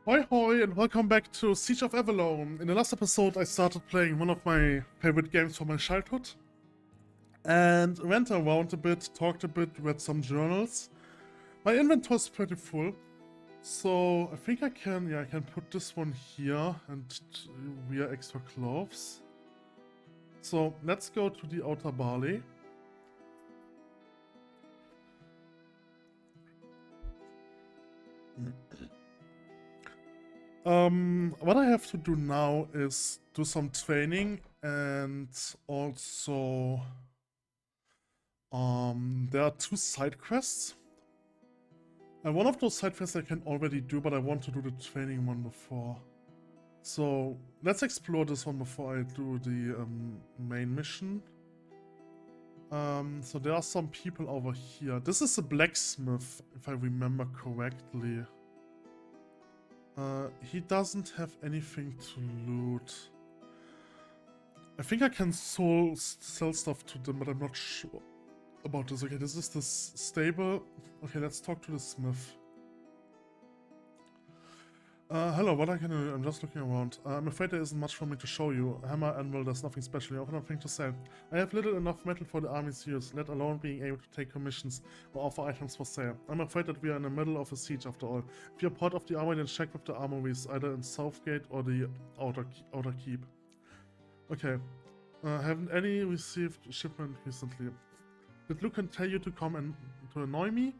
Hoi Hoi and welcome back to Siege of Avalon. In the last episode I started playing one of my favorite games from my childhood and went around a bit, talked a bit, read some journals. My inventory is pretty full, so I think I can put this one here and wear extra clothes. So let's go to the outer barley. What I have to do now is do some training and also there are 2 side quests. And one of those side quests I can already do, but I want to do the training one before. So let's explore this one before I do the main mission. So there are some people over here. This is a blacksmith, if I remember correctly. He doesn't have anything to loot. I think I can sell stuff to them, but I'm not sure about this. Okay, this is the stable. Okay, let's talk to the smith. Hello, what I can do? I'm just looking around. I'm afraid there isn't much for me to show you. Hammer, anvil, there's nothing special. I have nothing to sell. I have little enough metal for the army's use, let alone being able to take commissions or offer items for sale. I'm afraid that we are in the middle of a siege after all. If you're part of the army, then check with the armories, either in Southgate or the outer keep. Okay. Haven't any received shipment recently? Did Lucan tell you to come and to annoy me?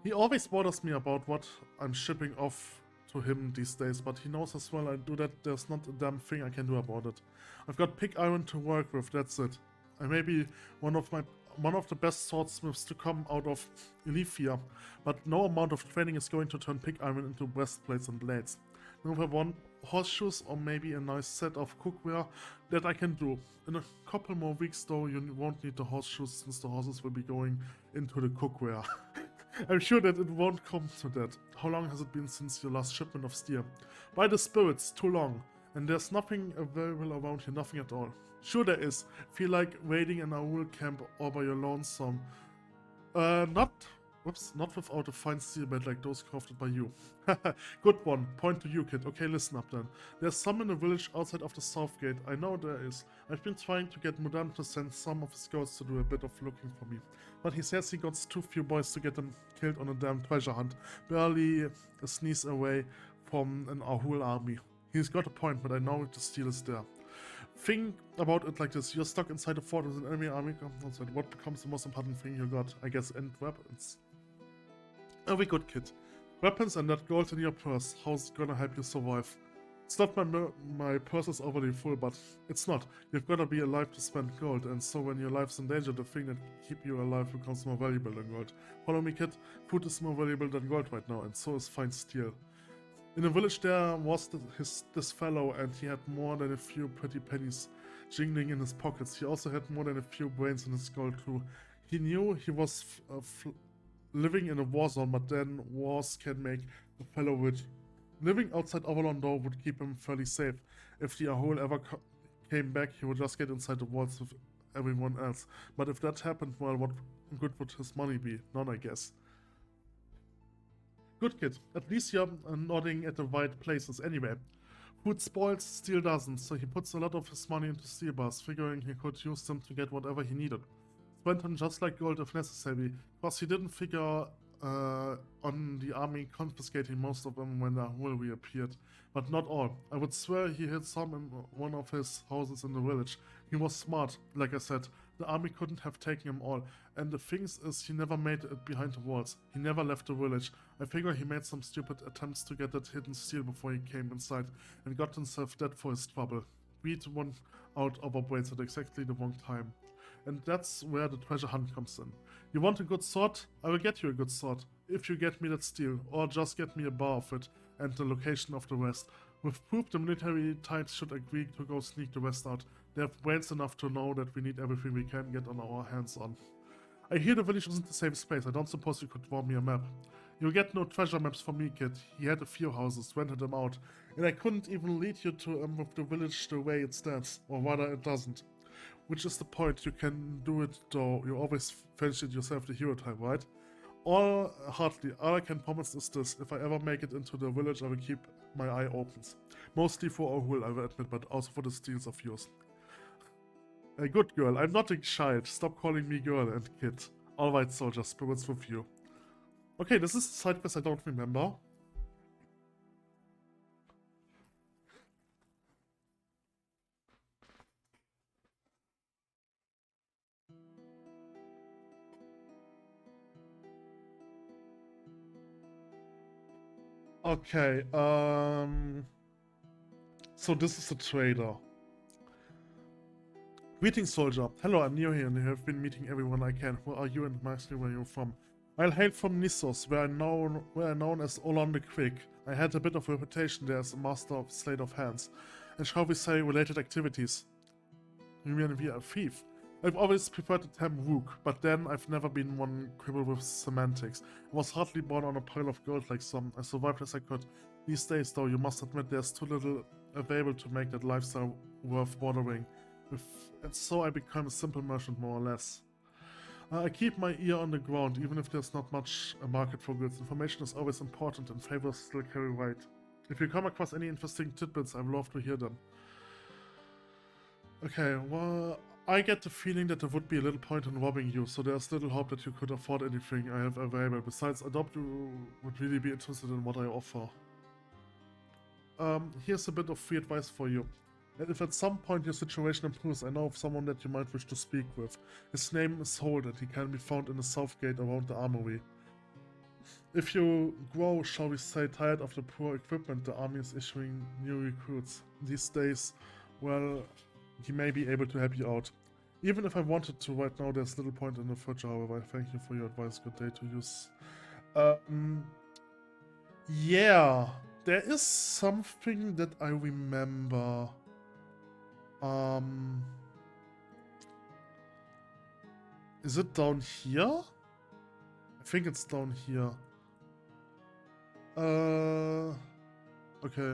He always bothers me about what I'm shipping off to him these days, but he knows as well I do that there's not a damn thing I can do about it. I've got pig iron to work with, that's it. I may be one of the best swordsmiths to come out of Elifia, but no amount of training is going to turn pig iron into breastplates and blades. Number 1, horseshoes or maybe a nice set of cookware that I can do. In a couple more weeks though, you won't need the horseshoes since the horses will be going into the cookware. I'm sure that it won't come to that. How long has it been since your last shipment of steer? By the spirits, too long. And there's nothing available around here, nothing at all. Sure there is. Feel like raiding an Aul camp all by your lonesome. Not without a fine steel bed like those crafted by you. Good one. Point to you, kid. Okay, listen up then. There's some in the village outside of the south gate. I know there is. I've been trying to get Mudan to send some of his scouts to do a bit of looking for me. But he says he got too few boys to get them killed on a damn treasure hunt. Barely a sneeze away from an Ahul army. He's got a point, but I know the steel is there. Think about it like this. You're stuck inside a fort with an enemy army outside. What becomes the most important thing you got? I guess end weapons. Very good, kid. Weapons and that gold in your purse. How's it gonna help you survive? It's not my purse is already full, but it's not. You've gotta be alive to spend gold, and so when your life's in danger, the thing that keeps you alive becomes more valuable than gold. Follow me, kid. Food is more valuable than gold right now, and so is fine steel. In the village there was this fellow, and he had more than a few pretty pennies jingling in his pockets. He also had more than a few brains in his skull too. He knew he was living in a war zone, but then wars can make the fellow rich. Living outside Avalon though would keep him fairly safe. If the Ahul ever came back, he would just get inside the walls with everyone else. But if that happened, well, what good would his money be? None, I guess. Good kid. At least you're nodding at the right places anyway. Food spoils, steel doesn't, so he puts a lot of his money into steel bars, figuring he could use them to get whatever he needed. Spent on just like gold if necessary, because he didn't figure on the army confiscating most of them when the Ahul reappeared. But not all. I would swear he hid some in one of his houses in the village. He was smart, like I said. The army couldn't have taken them all. And the thing is, he never made it behind the walls. He never left the village. I figure he made some stupid attempts to get that hidden steel before he came inside and got himself dead for his trouble. Beat one out of our brains at exactly the wrong time. And that's where the treasure hunt comes in. You want a good sword? I will get you a good sword. If you get me that steel, or just get me a bar of it, and the location of the rest. With proof, the military tides should agree to go sneak the rest out. They have brains enough to know that we need everything we can get on our hands on. I hear the village isn't the same space. I don't suppose you could draw me a map. You'll get no treasure maps from me, kid. He had a few houses, rented them out. And I couldn't even lead you to with the village the way it stands, or rather it doesn't. Which is the point, you can do it though, you always fancied yourself the hero type, right? Hardly. All I can promise is this. If I ever make it into the village, I will keep my eye open. Mostly for our will, I will admit, but also for the steals of yours. A good girl. I'm not a child. Stop calling me girl and kid. Alright, soldier. Spirits with you. Okay, this is a side quest I don't remember. Okay, so this is a trader. Greetings, soldier. Hello, I'm new here and I have been meeting everyone I can. Who are you and mostly where you're from? I hail from Nissos, where I'm known as Olon the Quick. I had a bit of a reputation there as a master of sleight of hands, and shall we say related activities. You mean be a thief? I've always preferred the term rook, but then I've never been one quibble with semantics. I was hardly born on a pile of gold like some. I survived as I could. These days, though, you must admit there's too little available to make that lifestyle worth bothering with, and so I become a simple merchant, more or less. I keep my ear on the ground, even if there's not much a market for goods. Information is always important, and favors still carry weight. If you come across any interesting tidbits, I'd love to hear them. Okay, well, I get the feeling that there would be a little point in robbing you, so there's little hope that you could afford anything I have available. Besides, I doubt you would really be interested in what I offer. Here's a bit of free advice for you. If at some point your situation improves, I know of someone that you might wish to speak with. His name is Holt and he can be found in the south gate around the armory. If you grow, shall we say, tired of the poor equipment the army is issuing new recruits these days, well, he may be able to help you out. Even if I wanted to right now, there's little point in the future, however. I thank you for your advice. Good day to use. Yeah, there is something that I remember. Is it down here? I think it's down here. Okay.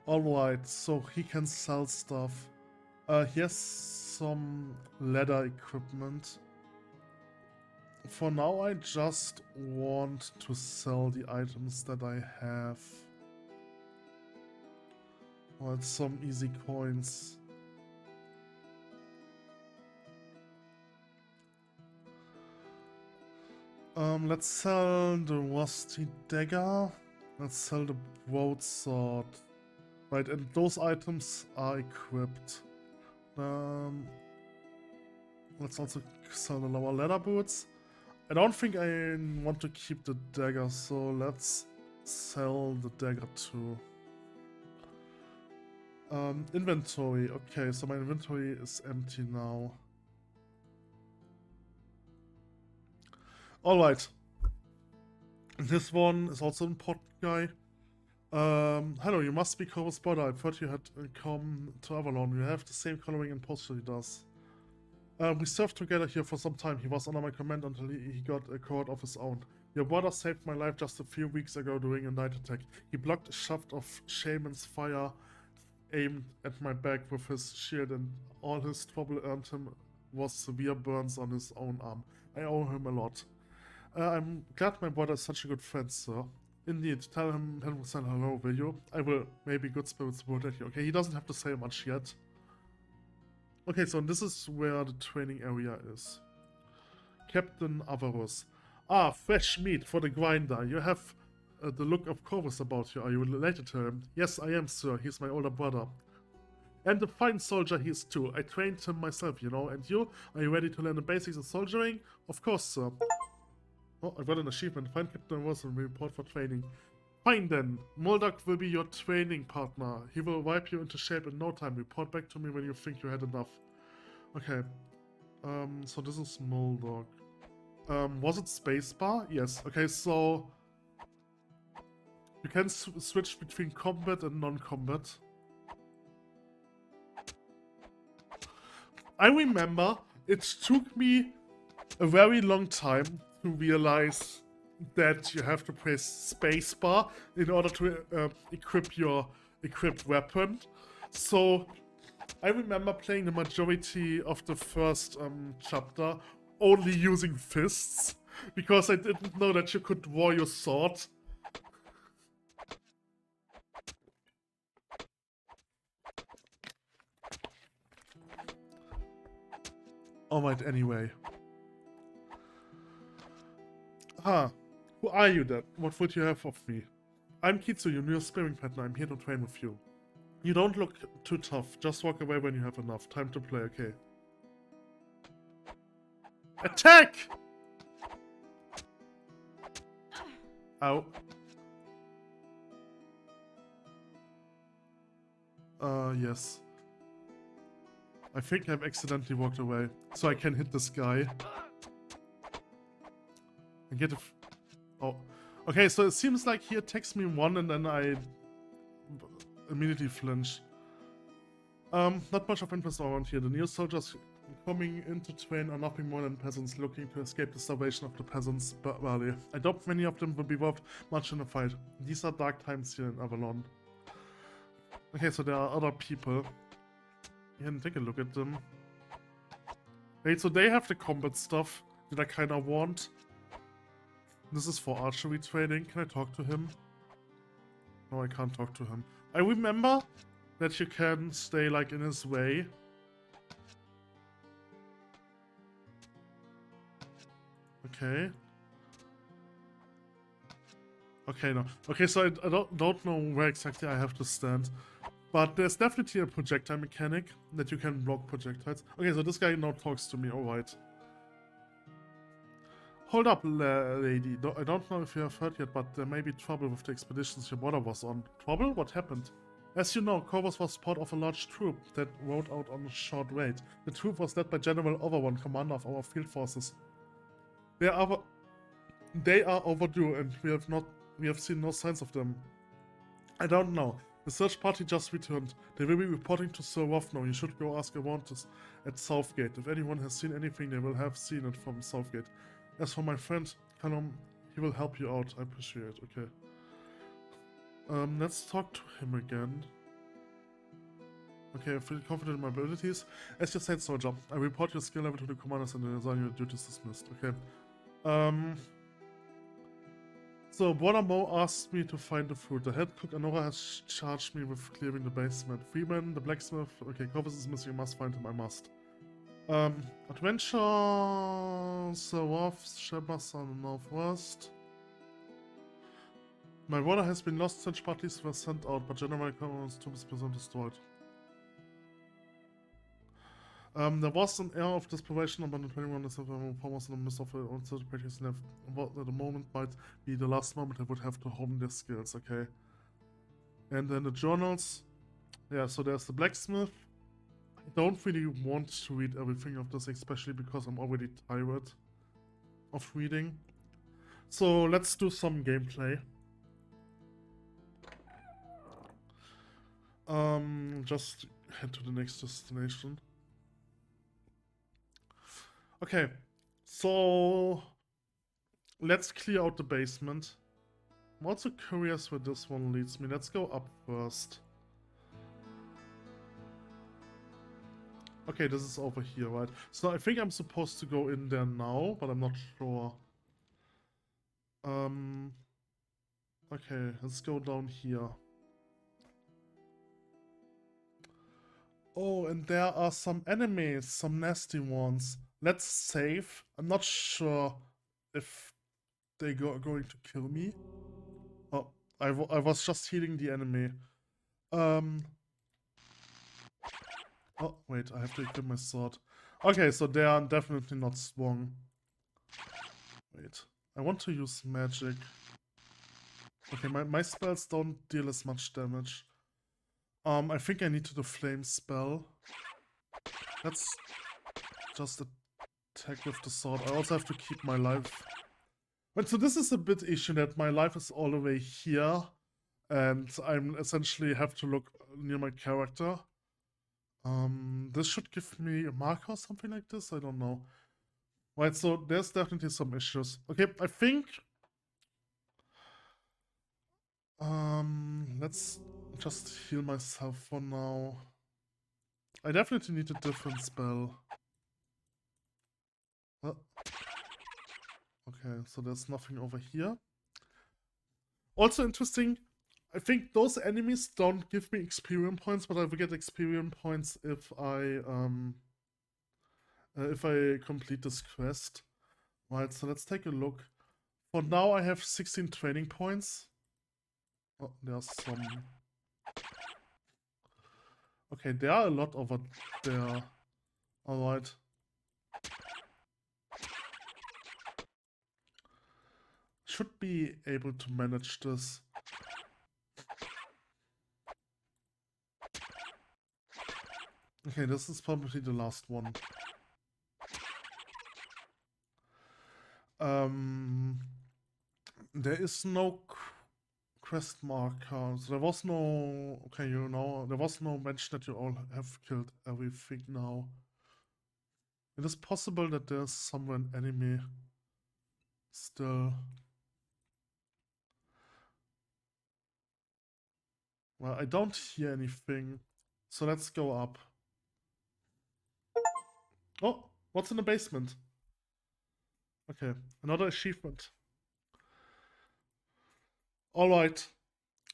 Alright, so he can sell stuff. Here's some leather equipment. For now, I just want to sell the items that I have. Well, some easy coins. Let's sell the rusty dagger. Let's sell the broadsword. Right, and those items are equipped. Let's also sell the lower leather boots. I don't think I want to keep the dagger, so let's sell the dagger too. Inventory. Okay, so my inventory is empty now. Alright. This one is also an important guy. Hello, you must be Corvus' brother. I thought you had come to Avalon. You have the same coloring and posture he does. We served together here for some time. He was under my command until he got a cohort of his own. Your brother saved my life just a few weeks ago during a night attack. He blocked a shaft of shaman's fire aimed at my back with his shield, and all his trouble earned him was severe burns on his own arm. I owe him a lot. I'm glad my brother is such a good friend, sir. Indeed, tell him 10% hello, will you? I will. Maybe good spirits will protect you. Okay, he doesn't have to say much yet. Okay, so this is where the training area is. Captain Avarus. Ah, fresh meat for the grinder. You have the look of Corvus about you. Are you related to him? Yes, I am, sir. He's my older brother. And a fine soldier he is too. I trained him myself, you know. And you? Are you ready to learn the basics of soldiering? Of course, sir. Oh, I got an achievement. Find Captain Avarus and report for training. Fine then. Moldak will be your training partner. He will wipe you into shape in no time. Report back to me when you think you had enough. Okay. So this is Moldak. Was it spacebar? Yes. Okay, so you can switch between combat and non-combat. I remember it took me a very long time to realize that you have to press spacebar in order to equip your equipped weapon. So I remember playing the majority of the first chapter only using fists, because I didn't know that you could draw your sword. Alright, anyway. Who are you then? What would you have of me? I'm Kitsu, your new sparring partner. I'm here to train with you. You don't look too tough. Just walk away when you have enough. Time to play, okay? Attack! Ow. Yes. I think I've accidentally walked away. So I can hit this guy. And get a... Oh. Okay, so it seems like he attacks me one and then I... immediately flinch. Not much of interest around here. The new soldiers coming into train are nothing more than peasants looking to escape the starvation of the peasants' valley. I doubt many of them will be worth much in a fight. These are dark times here in Avalon. Okay, so there are other people. You can take a look at them. Wait, so they have the combat stuff that I kinda want. This is for archery training. Can I talk to him? No, I can't talk to him. I remember that you can stay like in his way. Okay. Okay, no. Okay, so I don't know where exactly I have to stand. But there's definitely a projectile mechanic that you can block projectiles. Okay, so this guy now talks to me, alright. Hold up, lady. I don't know if you have heard yet, but there may be trouble with the expeditions your brother was on. Trouble? What happened? As you know, Corvus was part of a large troop that rode out on a short raid. The troop was led by General Avalon, commander of our field forces. They are overdue, and we have seen no signs of them. I don't know. The search party just returned. They will be reporting to Sir Rothno. You should go ask around this at Southgate. If anyone has seen anything, they will have seen it from Southgate. As for my friend, Callum, he will help you out. I appreciate it. Okay. Let's talk to him again. Okay, I feel confident in my abilities. As you said, soldier, I report your skill level to the commanders and assign your duties dismissed. Okay. So, Brother Mo asked me to find the food. The head cook Anora has charged me with clearing the basement. Freeman, the blacksmith. Okay, Corvus is missing. You must find him. I must. Adventure. Saroth, Shebas on the northwest. My brother has been lost. Search parties were sent out, but General Command's tomb is destroyed. There was an air of desperation about the 21 is foremost in the midst of all search parties left. What at the moment might be the last moment they would have to hone their skills, okay? And then the journals. Yeah, so there's the blacksmith. I don't really want to read everything of this, especially because I'm already tired of reading. So let's do some gameplay. Just head to the next destination. Okay, so let's clear out the basement. I'm also curious where this one leads me. Let's go up first. Okay, this is over here, right? So I think I'm supposed to go in there now, but I'm not sure. Okay, let's go down here. Oh, and there are some enemies, some nasty ones. Let's save. I'm not sure if they're going to kill me. Oh, I was just healing the enemy. Oh, wait, I have to equip my sword. Okay, so they are definitely not strong. Wait, I want to use magic. Okay, my spells don't deal as much damage. I think I need to do flame spell. Let's just attack with the sword. I also have to keep my life. But so this is a bit issue that my life is all the way here. And I'm essentially have to look near my character. This should give me a marker or something like this. I don't know. Right, so there's definitely some issues. Okay, I think... let's just heal myself for now. I definitely need a different spell. Okay, so there's nothing over here. Also interesting, I think those enemies don't give me experience points, but I will get experience points if I complete this quest. Right, so let's take a look. For now, I have 16 training points. Oh, there's some. Okay, there are a lot over there. Alright. Should be able to manage this. Okay, this is probably the last one. There is no quest marker. So there was no... Okay, you know, there was no mention that you all have killed everything now. It is possible that there's somewhere an enemy still. Well, I don't hear anything. So let's go up. Oh, what's in the basement? Okay, another achievement. Alright.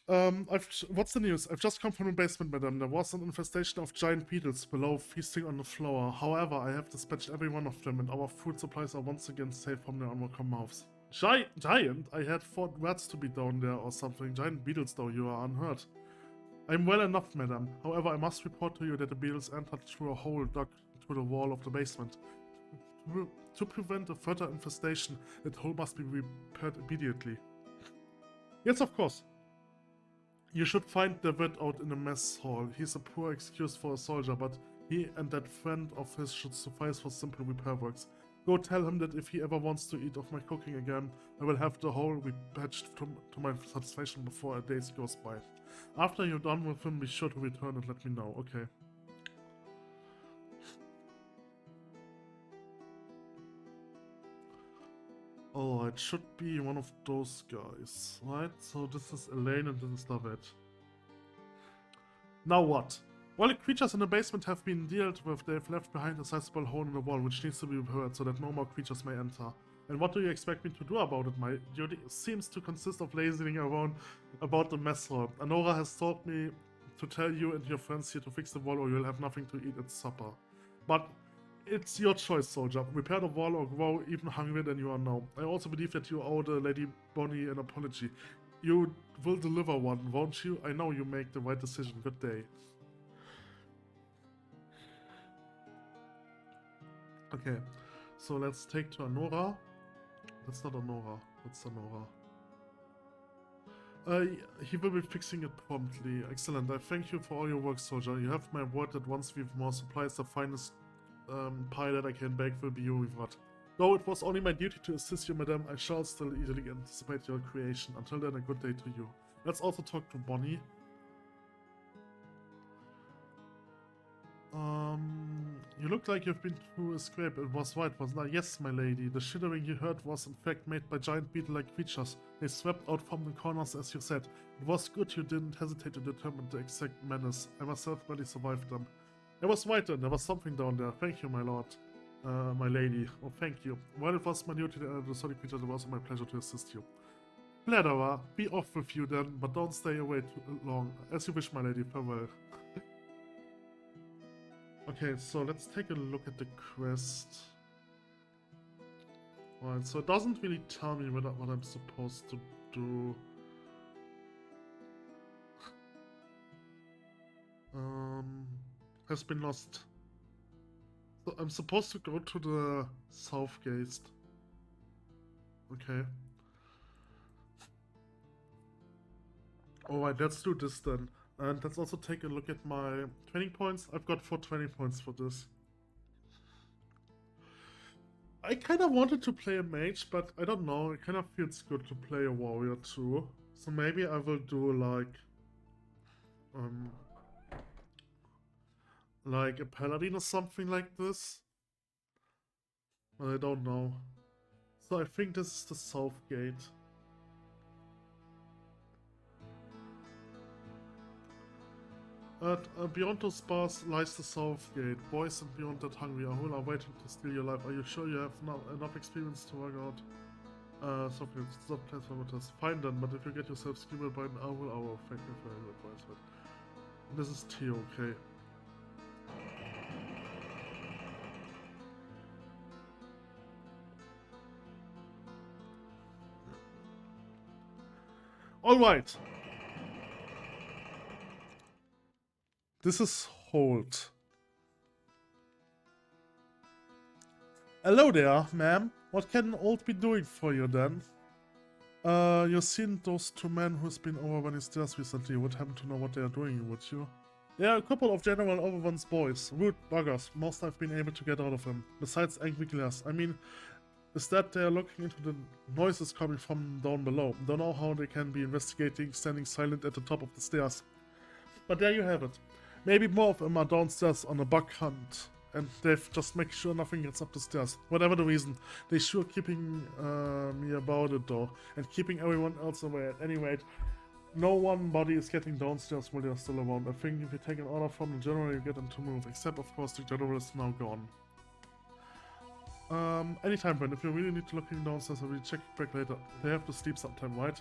What's the news? I've just come from the basement, madam. There was an infestation of giant beetles below, feasting on the floor. However, I have dispatched every one of them, and our food supplies are once again safe from their unwelcome mouths. Giant? I had thought rats to be down there or something. Giant beetles, though, you are unhurt. I'm well enough, madam. However, I must report to you that the beetles entered through a hole dug into the wall of the basement. To prevent a further infestation, that hole must be repaired immediately. Yes, of course. You should find the vet out in the mess hall. He's a poor excuse for a soldier, but he and that friend of his should suffice for simple repair works. Go tell him that if he ever wants to eat of my cooking again, I will have the hole repatched to my satisfaction before a day goes by. After you're done with him, be sure to return and let me know, okay? Oh, it should be one of those guys, right? So this is Elaine and this is David. Now what? While the creatures in the basement have been dealt with, they've left behind a sizable hole in the wall which needs to be repaired so that no more creatures may enter. And what do you expect me to do about it? My duty seems to consist of lazying around about the mess hall. Anora has told me to tell you and your friends here to fix the wall or you'll have nothing to eat at supper. But it's your choice, soldier. Repair the wall or grow even hungrier than you are now. I also believe that you owe the Lady Bonnie an apology. You will deliver one, won't you? I know you make the right decision. Good day. Okay, so let's take to Anora. That's not Anora, that's Anora. He will be fixing it promptly. Excellent. I thank you for all your work, soldier. You have my word that once we've more supplies, the finest pie that I can bake will be your reward. Though it was only my duty to assist you, madam, I shall still eagerly anticipate your creation. Until then, a good day to you. Let's also talk to Bonnie. You look like you've been through a scrape. It was right, wasn't it? Yes, my lady. The shivering you heard was in fact made by giant beetle-like creatures. They swept out from the corners as you said. It was good you didn't hesitate to determine the exact menace. I myself barely survived them. I was right then. There was something down there. Thank you, my lord. My lady. Oh, thank you. While it was my duty to enter the solid creature, it was my pleasure to assist you. Flatterer, be off with you then, but don't stay away too long. As you wish, my lady. Farewell. Okay, so let's take a look at the quest. Right, so it doesn't really tell me what I'm supposed to do. Has been lost. So I'm supposed to go to the south gate. Okay. Alright, let's do this then. And let's also take a look at my training points. I've got 4 training points for this. I kind of wanted to play a mage, but I don't know. It kind of feels good to play a warrior too. So maybe I will do like a paladin or something like this. But I don't know. So I think this is the south gate. Beyond those bars lies the south gate. Boys and beyond that hungry are waiting to steal your life. Are you sure you have enough experience to work out? Something it's not placeholders. Fine then, but if you get yourself skewed by an hour, thank you for your advice. But this is T, okay. Alright. This is Holt. Hello there, ma'am. What can Old be doing for you then? You've seen those two men who's been over on his stairs recently. You would happen to know what they are doing, would you? They are a couple of General Overone's boys. Rude buggers. Most I've been able to get out of him. Besides angry glares. I mean, is that they are looking into the noises coming from down below. Don't know how they can be investigating, standing silent at the top of the stairs. But there you have it. Maybe more of them are downstairs on a bug hunt. And they've just make sure nothing gets up the stairs. Whatever the reason, they sure keeping me about it though, and keeping everyone else away. At any rate, no one body is getting downstairs while they're still around. I think if you take an order from the general, you get them to move. Except of course the general is now gone. Anytime, friend. If you really need to look in downstairs, I will check back later. They have to sleep sometime, right?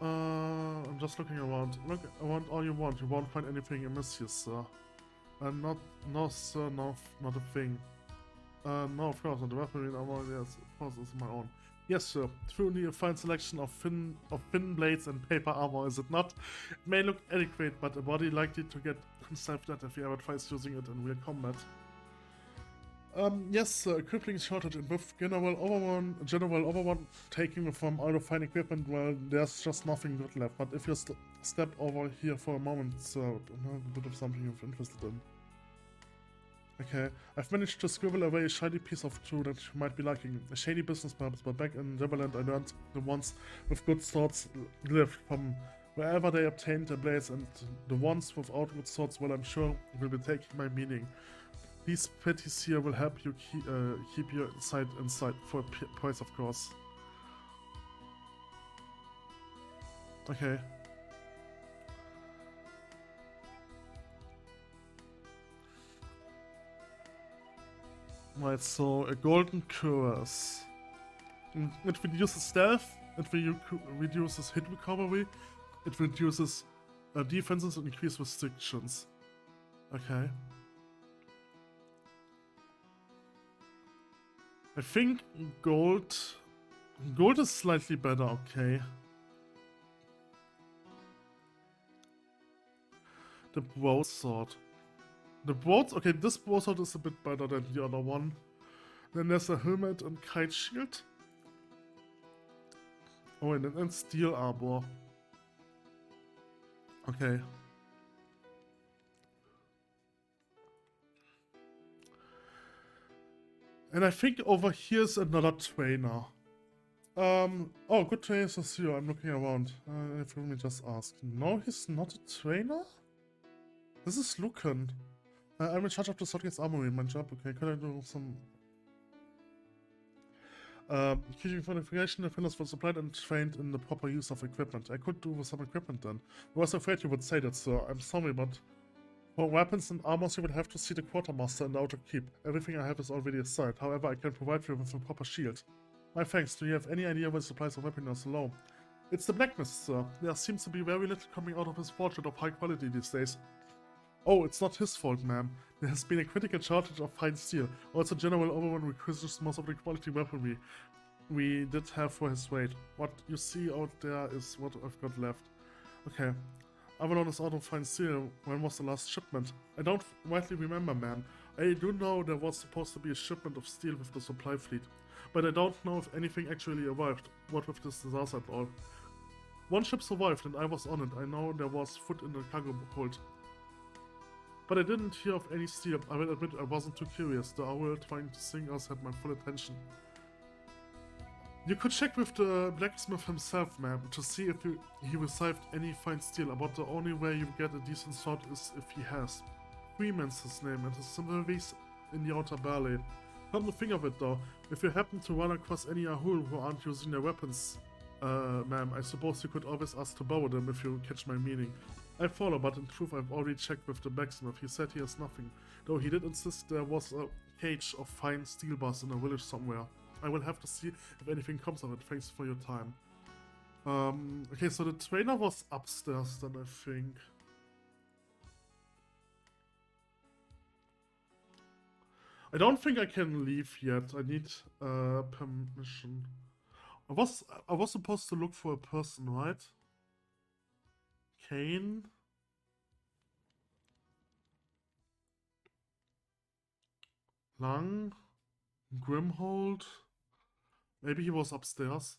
I'm just looking around. Look around all you want. You won't find anything amiss here, sir. No, sir, no, not a thing. No, of course not. The weaponry and armor, yes, of course, is my own. Yes, sir. Truly a fine selection of thin blades and paper armor, is it not? It may look adequate, but a body likely to get himself dead if he ever tries using it in real combat. Yes, sir. A crippling shortage, and with General Overone taking from all the fine equipment, well, there's just nothing good left. But if you step over here for a moment, sir, a bit of something you're interested in. Okay, I've managed to scribble away a shiny piece of tool that you might be liking. A shady business purpose, but back in Neverland I learned the ones with good swords lived from wherever they obtained their blades, and the ones without good swords, well, I'm sure will be taking my meaning. These petties here will help you keep your sight inside for a price, of course. Okay. Right, so a golden cuirass. It reduces stealth, it reduces hit recovery, it reduces defenses and increase restrictions. Okay. I think gold is slightly better, okay. The broadsword. Okay, this broadsword is a bit better than the other one. Then there's a helmet and kite shield. Oh, and then steel armor. Okay. And I think over here's another trainer. Oh, good trainer to see you. I'm looking around. If you let me just ask. No, he's not a trainer? This is Lucan. I'm in charge of the Sockets Armory, my job. Okay, can I do some... Keeping for the fillers were supplied and trained in the proper use of equipment. I could do with some equipment then. I was afraid you would say that, sir. I'm sorry, but... For weapons and armor, you would have to see the quartermaster in the outer keep. Everything I have is already assigned. However, I can provide you with a proper shield. My thanks. Do you have any idea where the supplies of weapons are low? It's the blacksmith, sir. There seems to be very little coming out of his fortune of high quality these days. Oh, it's not his fault, ma'am. There has been a critical shortage of fine steel. Also, General Overone requires most of the quality weaponry we did have for his raid. What you see out there is what I've got left. Okay. Avalon is out of fine steel. When was the last shipment? I don't rightly remember, ma'am. I do know there was supposed to be a shipment of steel with the supply fleet, but I don't know if anything actually arrived. What with this disaster at all? One ship survived and I was on it. I know there was food in the cargo hold, but I didn't hear of any steel. I will admit I wasn't too curious. The owl trying to sing us had my full attention. You could check with the blacksmith himself, ma'am, to see if he received any fine steel, but the only way you get a decent sword is if he has. Freeman's his name, and his sympathies in the outer valley. Come to think of it though, if you happen to run across any Ahul who aren't using their weapons, ma'am, I suppose you could always ask to borrow them if you catch my meaning. I follow, but in truth I've already checked with the blacksmith. He said he has nothing, though he did insist there was a cage of fine steel bars in a village somewhere. I will have to see if anything comes of it. Thanks for your time. Okay, so the trainer was upstairs then, I think. I don't think I can leave yet. I need permission. I was supposed to look for a person, right? Kane. Lang. Grimhold. Maybe he was upstairs.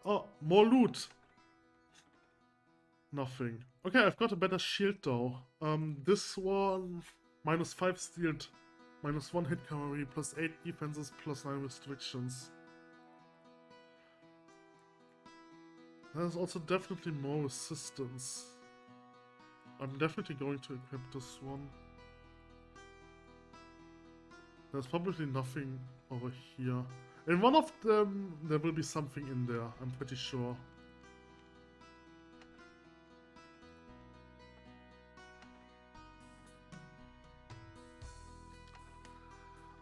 Oh, more loot. Nothing. Okay, I've got a better shield though. This one -5 stealed, -1 hit cavalry, +8 defenses, +9 restrictions. There's also definitely more resistance. I'm definitely going to equip this one. There's probably nothing over here. In one of them, there will be something in there, I'm pretty sure.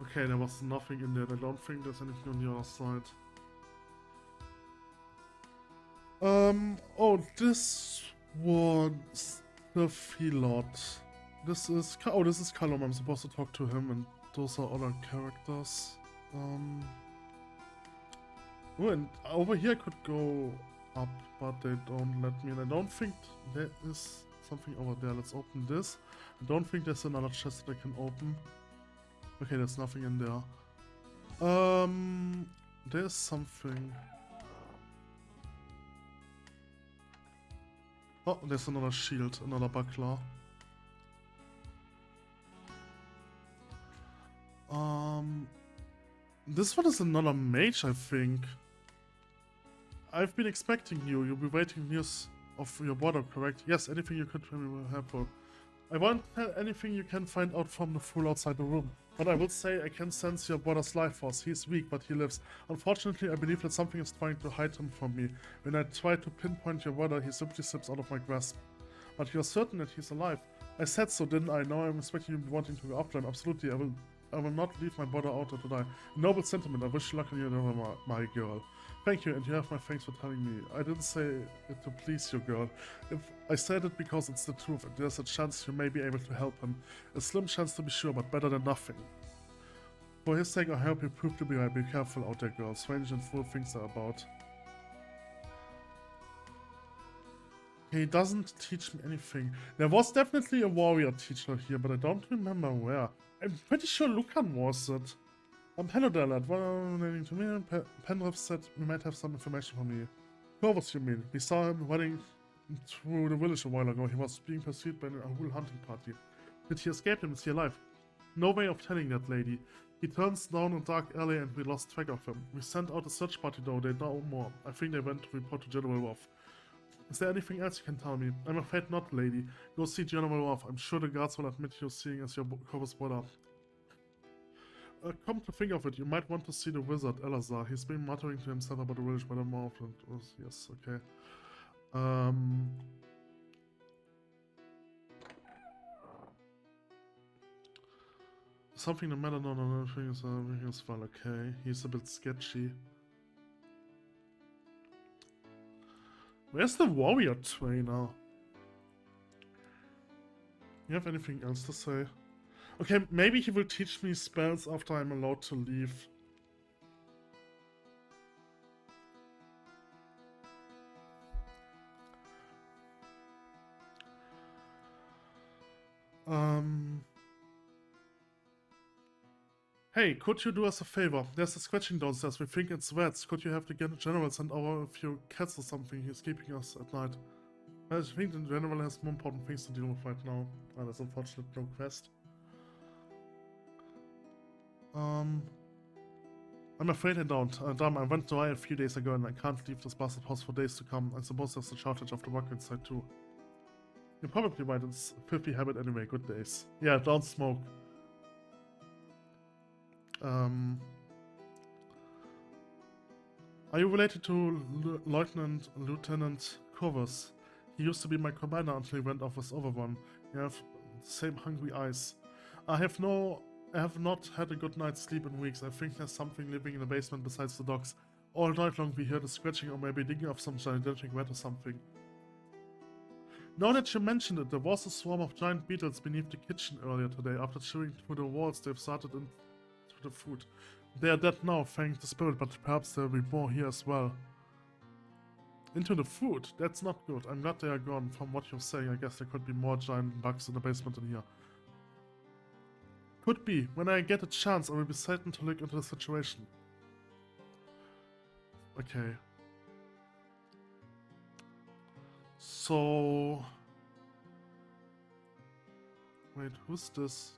Okay, there was nothing in there. I don't think there's anything on the other side. Oh, this one's the Philot. This is Callum. I'm supposed to talk to him, and those are other characters. Oh, and over here I could go up, but they don't let me. And I don't think there is something over there. Let's open this. I don't think there's another chest that I can open. Okay, there's nothing in there. There's something. Oh, there's another shield, another buckler. This one is another mage, I think. I've been expecting you. You'll be waiting news of your border, correct? Yes, anything you could tell me will help. I won't tell anything you can find out from the fool outside the room. But I will say I can sense your brother's life force. He's weak, but he lives. Unfortunately, I believe that something is trying to hide him from me. When I try to pinpoint your brother, he simply slips out of my grasp. But you're certain that he's alive. I said so, didn't I? Now I'm expecting you wanting to go after him. Absolutely, I will not leave my brother out there to die. Noble sentiment. I wish you luck in your endeavor, my girl. Thank you, and you have my thanks for telling me. I didn't say it to please you, girl. If I said it because it's the truth, and there's a chance you may be able to help him. A slim chance to be sure, but better than nothing. For his sake, I hope you prove to be right. Be careful out there, girl. Strange and fool things are about. He doesn't teach me anything. There was definitely a warrior teacher here, but I don't remember where. I'm pretty sure Lucan was it. Hello there, lad. What are you relating to me? Penrith said we might have some information for me. Corvus, you mean? We saw him running through the village a while ago. He was being pursued by a whole hunting party. Did he escape him? Is he alive? No way of telling that, lady. He turns down a dark alley and we lost track of him. We sent out a search party though, they know more. I think they went to report to General Wolf. Is there anything else you can tell me? I'm afraid not, lady. Go see General Wolf. I'm sure the guards will admit you seeing as your Corvus brother. Come to think of it, you might want to see the wizard, Elazar. He's been muttering to himself about the village by the mouth and... yes, okay. Something the matter, no, everything is fine, okay. He's a bit sketchy. Where's the warrior trainer? You have anything else to say? Okay, maybe he will teach me spells after I'm allowed to leave. Hey, could you do us a favor? There's a scratching downstairs. We think it's rats. Could you have the general send over a few cats or something? He's keeping us at night. I think the general has more important things to deal with right now. That's unfortunate, no quest. I'm afraid I don't. Damn, I went dry a few days ago and I can't leave this bastard house for days to come. I suppose there's a shortage of the work inside too. You're probably right, it's a filthy habit anyway, good days. Yeah, don't smoke. Are you related to Lieutenant Corvus? He used to be my commander until he went off with Avalon. You have the same hungry eyes. I have not had a good night's sleep in weeks. I think there's something living in the basement besides the dogs. All night long we heard the scratching or maybe digging of some gigantic rat or something. Now that you mentioned it, there was a swarm of giant beetles beneath the kitchen earlier today. After chewing through the walls, they've started into the food. They are dead now, thank the spirit, but perhaps there will be more here as well. Into the food? That's not good. I'm glad they are gone. From what you're saying, I guess there could be more giant bugs in the basement in here. Could be. When I get a chance, I will be certain to look into the situation. Okay. So... Wait, who's this?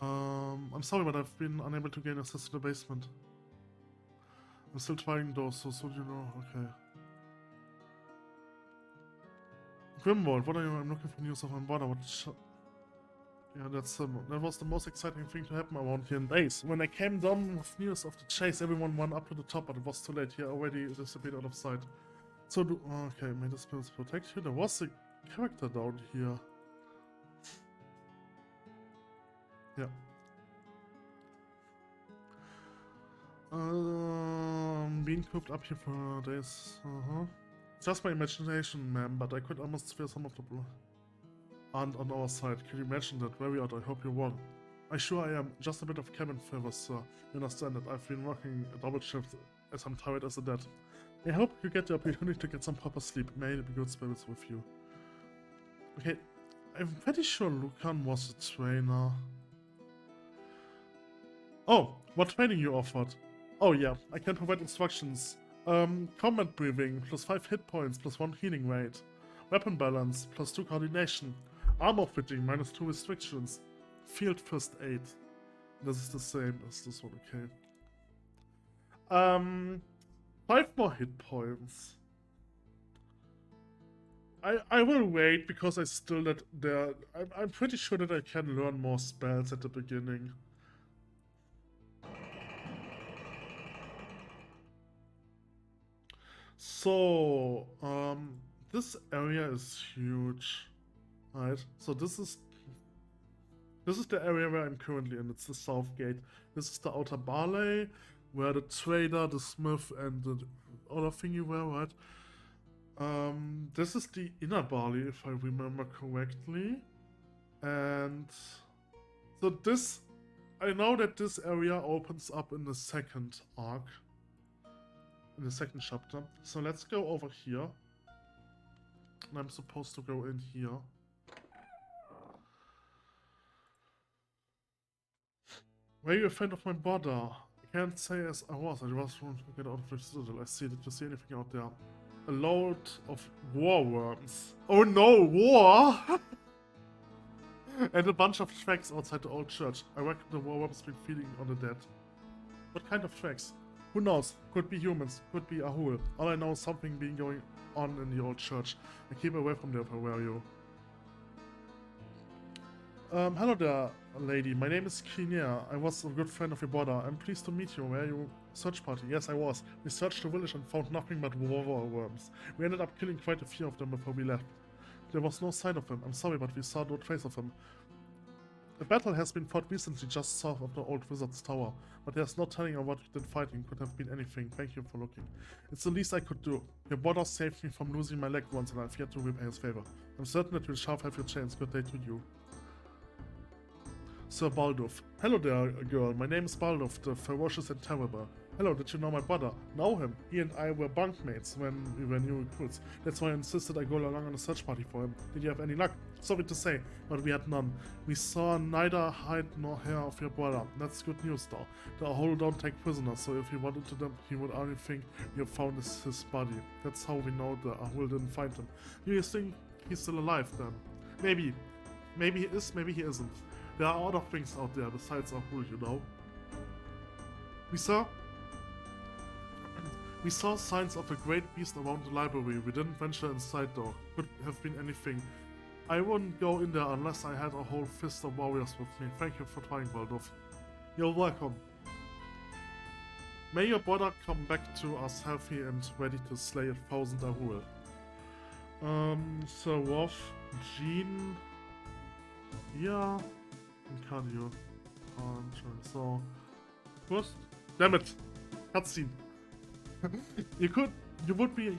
I'm sorry, but I've been unable to gain access to the basement. I'm still trying though, so you know, okay. Grimwald, what are you? I'm looking for news of my brother. Yeah, that was the most exciting thing to happen around here in days. When I came down with news of the chase, everyone ran up to the top, but it was too late. He already disappeared out of sight. So okay, may the spirits protect you. There was a character down here. Yeah. Being cooped up here for days. Just my imagination, ma'am, but I could almost feel some of the aren't on our side. Can you imagine that? Very odd. I hope you're wrong. I sure I am. Just a bit of cabin fever, sir. You understand that I've been working a double shift as I'm tired as a dead. I hope you get the opportunity to get some proper sleep. May it be good spirits with you. Okay, I'm pretty sure Lucan was a trainer. Oh, what training you offered? Oh yeah, I can provide instructions. Combat breathing, plus 5 hit points, plus 1 healing rate. Weapon balance, plus 2 coordination. Armor fitting, minus 2 restrictions. Field first aid. This is the same as this one, okay. 5 more hit points. I will wait because I still I'm pretty sure that I can learn more spells at the beginning. So, this area is huge, right? So this is the area where I'm currently in. It's the south gate. This is the outer barley, where the trader, the smith, and the other thingy were, right? This is the inner barley, if I remember correctly. And so this, I know that this area opens up in the second arc. In the second chapter. So let's go over here. And I'm supposed to go in here. Were you a friend of my brother? I can't say as I was. I just want to get out of the citadel. I see. Did you see anything out there? A load of war worms. Oh no, war! And a bunch of tracks outside the old church. I reckon the war worms been feeding on the dead. What kind of tracks? Who knows? Could be humans, could be Ahul. All I know is something being going on in the old church. I keep away from there if I were you. Hello there, lady. My name is Kinea. I was a good friend of your brother. I'm pleased to meet you. Were you search party? Yes, I was. We searched the village and found nothing but war worms. We ended up killing quite a few of them before we left. There was no sign of him. I'm sorry, but we saw no trace of him. A battle has been fought recently just south of the old wizard's tower, but there's no telling on what we did fighting. Could have been anything. Thank you for looking. It's the least I could do. Your brother saved me from losing my leg once and I've yet to repay his favor. I'm certain that you'll sharp have your chance. Good day to you. Sir Balduf. Hello there, girl. My name is Balduf, the ferocious and terrible. Hello, did you know my brother? Know him. He and I were bunkmates when we were new recruits. That's why I insisted I go along on a search party for him. Did you have any luck? Sorry to say, but we had none. We saw neither hide nor hair of your brother. That's good news though. The Ahul don't take prisoners, so if he wanted to them, he would only think we have found his body. That's how we know the Ahul didn't find him. Do you think he's still alive then? Maybe. Maybe he is, maybe he isn't. There are other things out there besides Ahul, you know. We saw signs of a great beast around the library. We didn't venture inside though. Could have been anything. I wouldn't go in there unless I had a whole fist of warriors with me. Thank you for trying, Balduf. You're welcome. May your brother come back to us healthy and ready to slay 1,000 Ahul. Sir Wolf. Gene. Yeah. And cardio. So. First. Damn it. Cutscene. You would be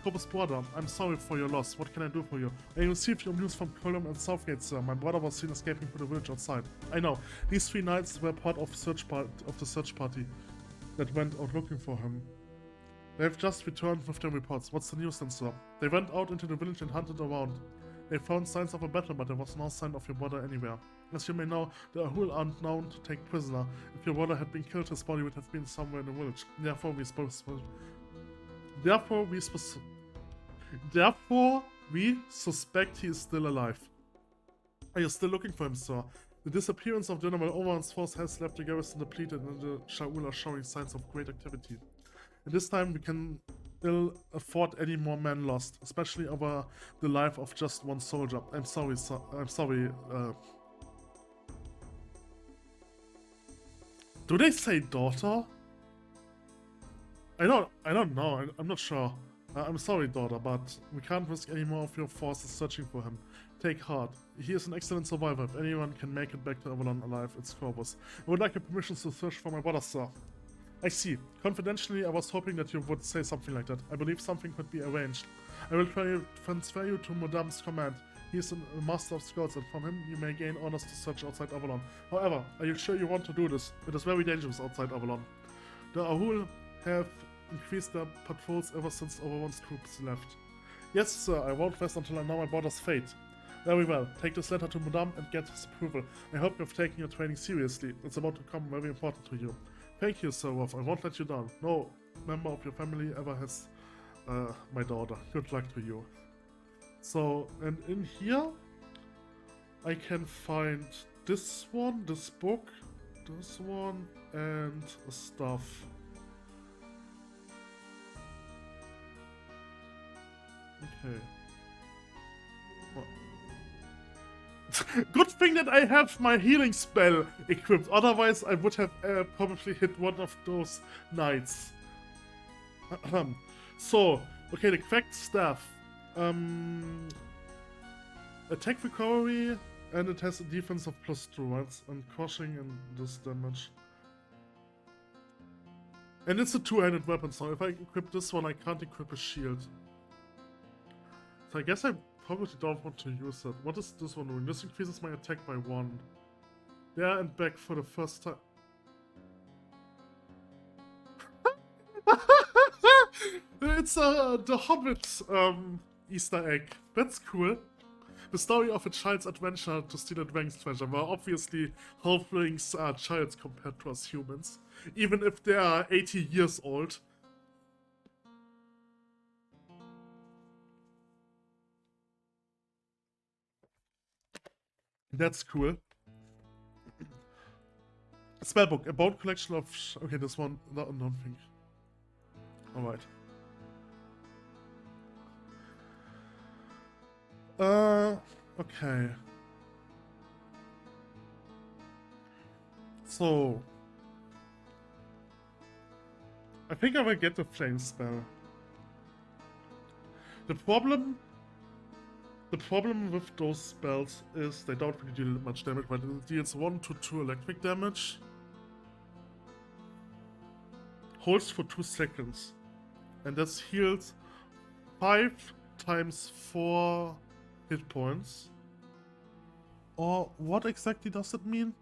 Kobe's brother. I'm sorry for your loss. What can I do for you? I received your news from Colum and Southgate, sir. My brother was seen escaping to the village outside. I know. These 3 knights were part of the search party that went out looking for him. They've just returned with their reports. What's the news then, sir? They went out into the village and hunted around. They found signs of a battle, but there was no sign of your brother anywhere. As you may know, the Ahul aren't known to take prisoner. If your brother had been killed, his body would have been somewhere in the village. Therefore, we suspect he is still alive. Are you still looking for him, sir? The disappearance of General Overhan's force has left the garrison depleted and the Shaul are showing signs of great activity. At this time, we can ill afford any more men lost, especially over the life of just one soldier. I'm sorry, sir. I'm sorry. Do they say daughter? I don't know. I'm not sure. I'm sorry, daughter, but we can't risk any more of your forces searching for him. Take heart. He is an excellent survivor. If anyone can make it back to Avalon alive, it's Corvus. I would like your permission to search for my brother, sir. I see. Confidentially, I was hoping that you would say something like that. I believe something could be arranged. I will transfer you to Madame's command. He is a master of scouts, and from him you may gain honors to search outside Avalon. However, are you sure you want to do this? It is very dangerous outside Avalon. The Ahul have increased their patrols ever since Overon's troops left. Yes, sir, I won't rest until I know my brother's fate. Very well. Take this letter to Madame and get his approval. I hope you've taken your training seriously. It's about to come very important to you. Thank you, Sir Wolf. I won't let you down. No member of your family ever has my daughter. Good luck to you. So, and in here, I can find this one, this book, this one, and stuff. Okay. Well. Good thing that I have my healing spell equipped, otherwise I would have probably hit one of those knights. So, okay, the cracked staff. Attack recovery, and it has a defense of +2, right? And crushing and this damage. And it's a 2-handed weapon, so if I equip this one, I can't equip a shield. So I guess I probably don't want to use it. What is this one doing? This increases my attack by 1. There and back for the first time. It's the Hobbit Easter egg. That's cool. The story of a child's adventure to steal a dragon's treasure. Well, obviously, halflings are childs compared to us humans. Even if they are 80 years old. That's cool. Spellbook, a bold collection of... Okay, this one, I don't think. Alright. Okay. So... I think I will get the flame spell. The problem with those spells is they don't really deal much damage, but it deals 1 to 2 electric damage. Holds for 2 seconds. And that's healed 5 times 4 hit points. Or what exactly does it mean?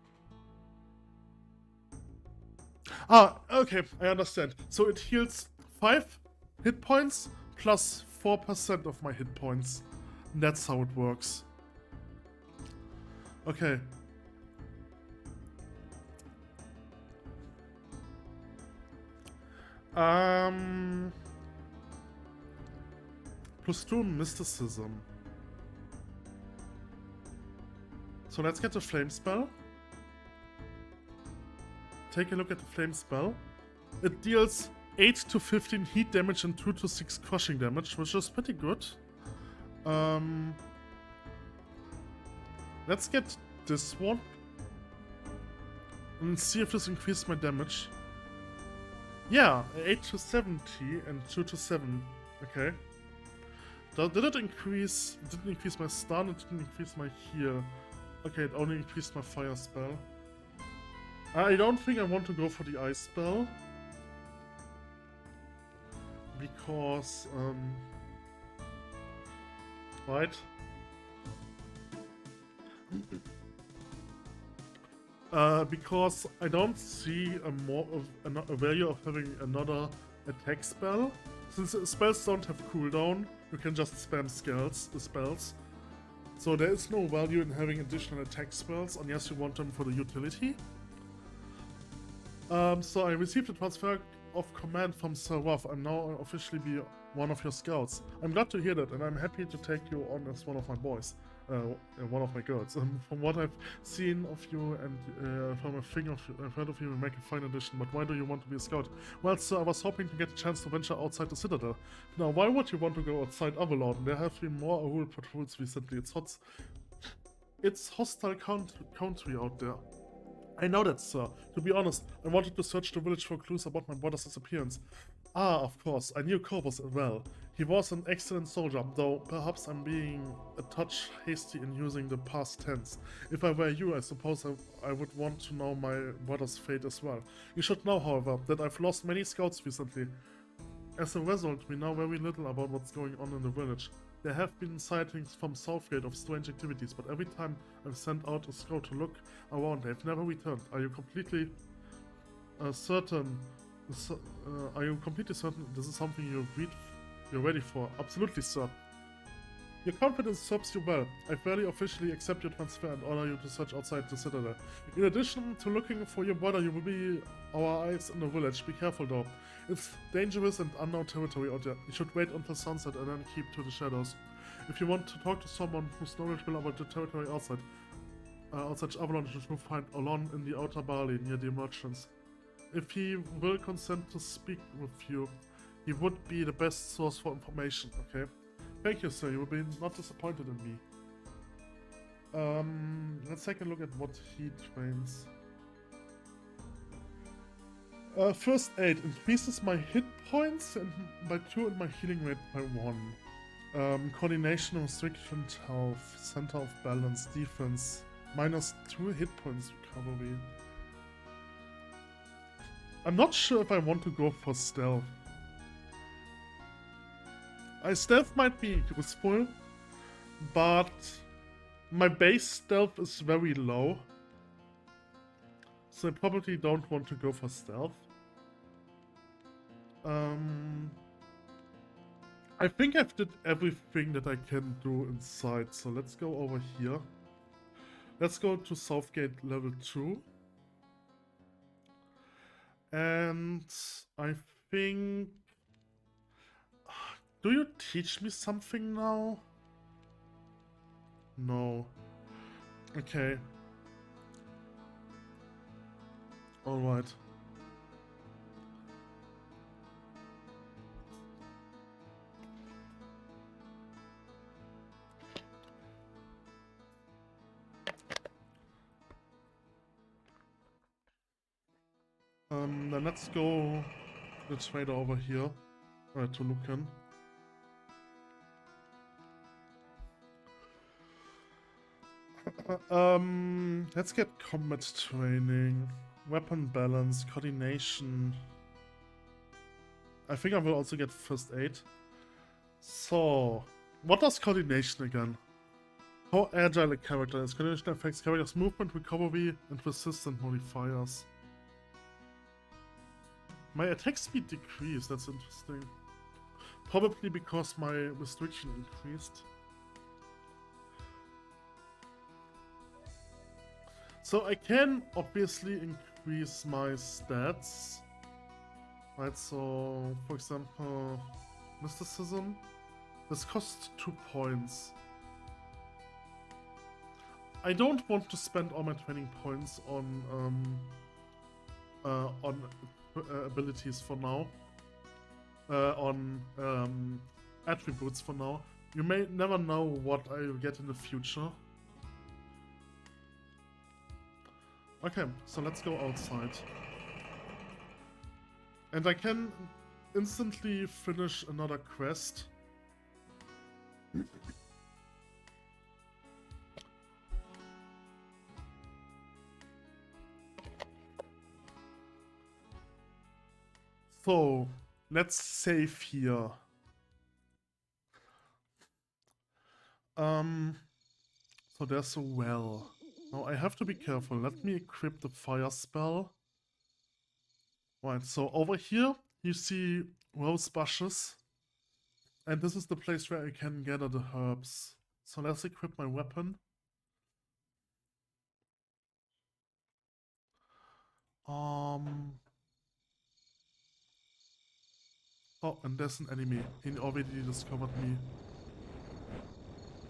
Ah, okay, I understand. So it heals 5 hit points plus 4% of my hit points. That's how it works. Okay. +2 mysticism. So let's get the flame spell. Take a look at the flame spell. It deals 8 to 15 heat damage and 2 to 6 crushing damage, which is pretty good. Let's get this one and see if this increases my damage. Yeah, 8 to 70 and 2 to 7. Okay. Did it increase? It didn't increase my stun, it didn't increase my heal. Okay, it only increased my fire spell. I don't think I want to go for the ice spell. Because, right? Because I don't see a value of having another attack spell. Since spells don't have cooldown, you can just spam spells. So there is no value in having additional attack spells unless you want them for the utility. So I received a transfer of command from Sir Ruff. I'm now officially be one of your scouts. I'm glad to hear that, and I'm happy to take you on as one of my boys. One of my girls. From what I've seen of you and from a thing I've heard of you, you make a fine addition. But why do you want to be a scout? Well, sir, I was hoping to get a chance to venture outside the Citadel. Now, why would you want to go outside Avalon? There have been more Ahul patrols recently. It's hostile country out there. I know that, sir. To be honest, I wanted to search the village for clues about my brother's disappearance. Ah, of course, I knew Corvus well. He was an excellent soldier, though perhaps I'm being a touch hasty in using the past tense. If I were you, I suppose I would want to know my brother's fate as well. You should know, however, that I've lost many scouts recently. As a result, we know very little about what's going on in the village. There have been sightings from Southgate of strange activities, but every time I've sent out a scout to look around, they've never returned. Are you completely certain? Are you completely certain this is something you're ready for? Absolutely, sir. Your confidence serves you well. I fairly officially accept your transfer and order you to search outside the Citadel. In addition to looking for your brother, you will be our eyes in the village. Be careful though. It's dangerous and unknown territory out there. You should wait until sunset and then keep to the shadows. If you want to talk to someone who's knowledgeable about the territory outside Avalon, you should find Avalon in the outer barley near the merchants. If he will consent to speak with you, he would be the best source for information, okay? Thank you, sir. You will be not disappointed in me. Let's take a look at what he trains. First aid increases my hit points by 2 and my healing rate by 1. Coordination, restriction, health, center of balance, defense, -2 hit points recovery. I'm not sure if I want to go for stealth. Stealth might be useful, but my base stealth is very low. So I probably don't want to go for stealth. I think I've did everything that I can do inside, so let's go over here. Let's go to Southgate level 2. And I think... Do you teach me something now? No. Okay. Alright. Then let's go the trader over here to look in. Let's get combat training, weapon balance, coordination. I think I will also get first aid. So, what does coordination again? How agile a character is. Coordination affects character's movement, recovery, and resistance modifiers. My attack speed decreased, that's interesting. Probably because my restriction increased. So I can obviously increase my stats. Right, so for example, mysticism. This costs 2 points. I don't want to spend all my training points on abilities for now. On attributes for now. You may never know what I will get in the future. Okay, so let's go outside. And I can instantly finish another quest. So, let's save here. So there's a well. Now I have to be careful. Let me equip the fire spell. Right, so over here you see rose bushes. And this is the place where I can gather the herbs. So let's equip my weapon. Oh, and there's an enemy. He already discovered me.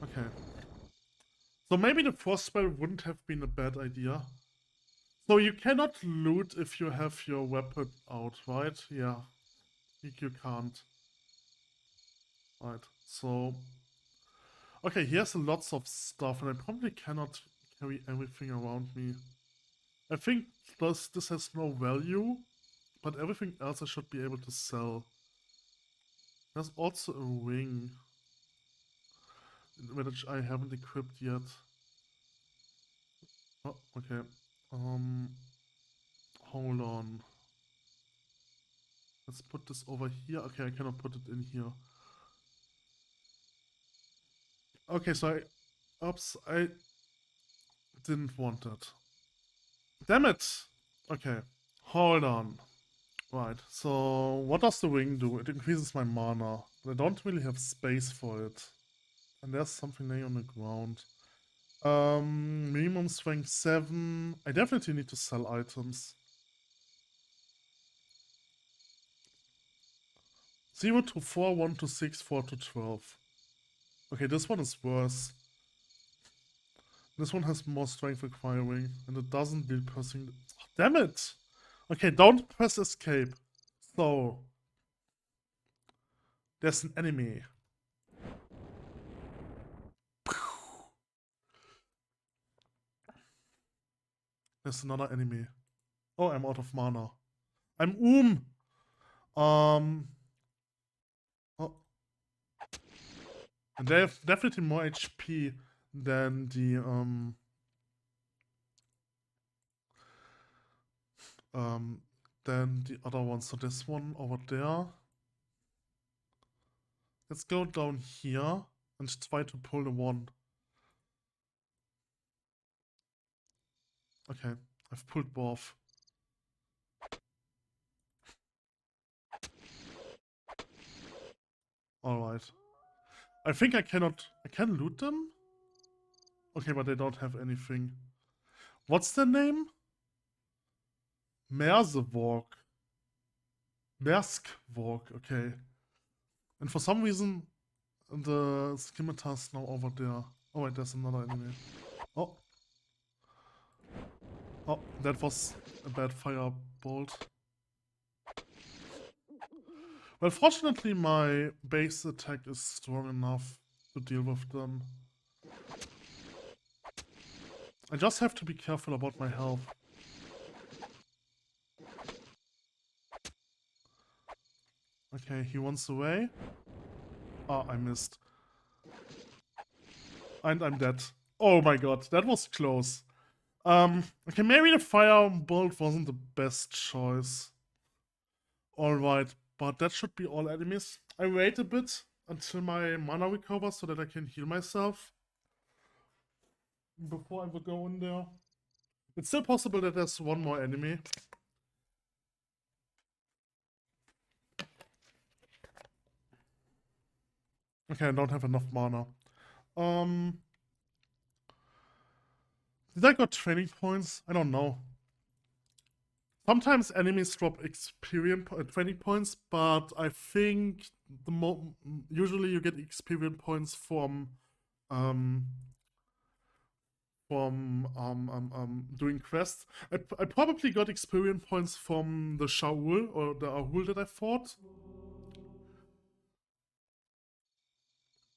Okay. So maybe the frost spell wouldn't have been a bad idea. So you cannot loot if you have your weapon out, right? Yeah. You can't. Right, so... Okay, he has lots of stuff and I probably cannot carry everything around me. I think this has no value, but everything else I should be able to sell. There's also a ring, which I haven't equipped yet. Oh, okay. Hold on. Let's put this over here. Okay, I cannot put it in here. Okay, so oops, I didn't want that. Damn it! Okay, hold on. Right, so what does the ring do? It increases my mana, but I don't really have space for it. And there's something laying on the ground. Minimum strength 7. I definitely need to sell items. 0 to 4, 1 to 6, 4 to 12. Okay, this one is worse. This one has more strength requiring, and it doesn't deal pressing. Oh, damn it! Okay, don't press escape. So, there's an enemy. There's another enemy. Oh, I'm out of mana. I'm Oh. And they have definitely more HP than the other one. So this one over there. Let's go down here and try to pull the one. Okay, I've pulled both. Alright. I think I can loot them? Okay, but they don't have anything. What's their name? Mersevork. Merskvork, okay. And for some reason, the scimitar's now over there. Oh wait, there's another enemy. Oh. Oh, that was a bad firebolt. Well, fortunately my base attack is strong enough to deal with them. I just have to be careful about my health. Okay, he runs away. Ah, I missed. And I'm dead. Oh my god, that was close. Okay, maybe the firebolt wasn't the best choice. Alright, but that should be all enemies. I wait a bit until my mana recovers so that I can heal myself before I will go in there. It's still possible that there's one more enemy. Okay, I don't have enough mana. Did I got training points? I don't know. Sometimes enemies drop experience training points, but I think usually you get experience points from doing quests. I probably got experience points from the Shaul or the Ahul that I fought.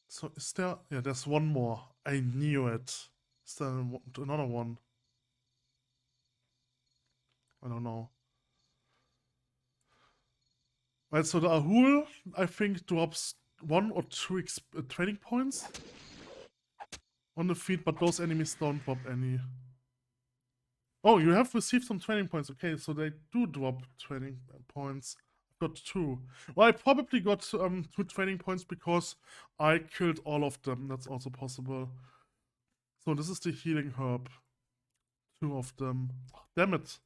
So is there? Yeah, there's one more. I knew it. Is there another one? I don't know. Right, so the Ahul, I think, drops 1 or 2 training points on the feet, but those enemies don't drop any. Oh, you have received some training points. Okay, so they do drop training points. Got 2. Well, I probably got 2 training points because I killed all of them. That's also possible. So this is the healing herb. 2 of them. Oh, damn it.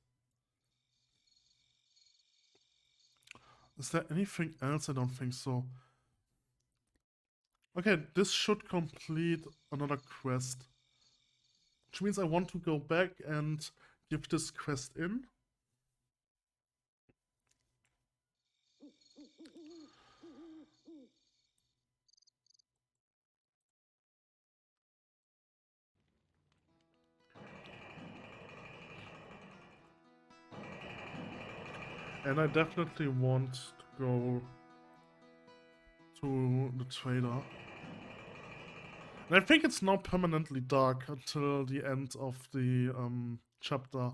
Is there anything else? I don't think so. Okay, this should complete another quest. Which means I want to go back and give this quest in. And I definitely want to go to the trader. And I think it's now permanently dark until the end of the chapter.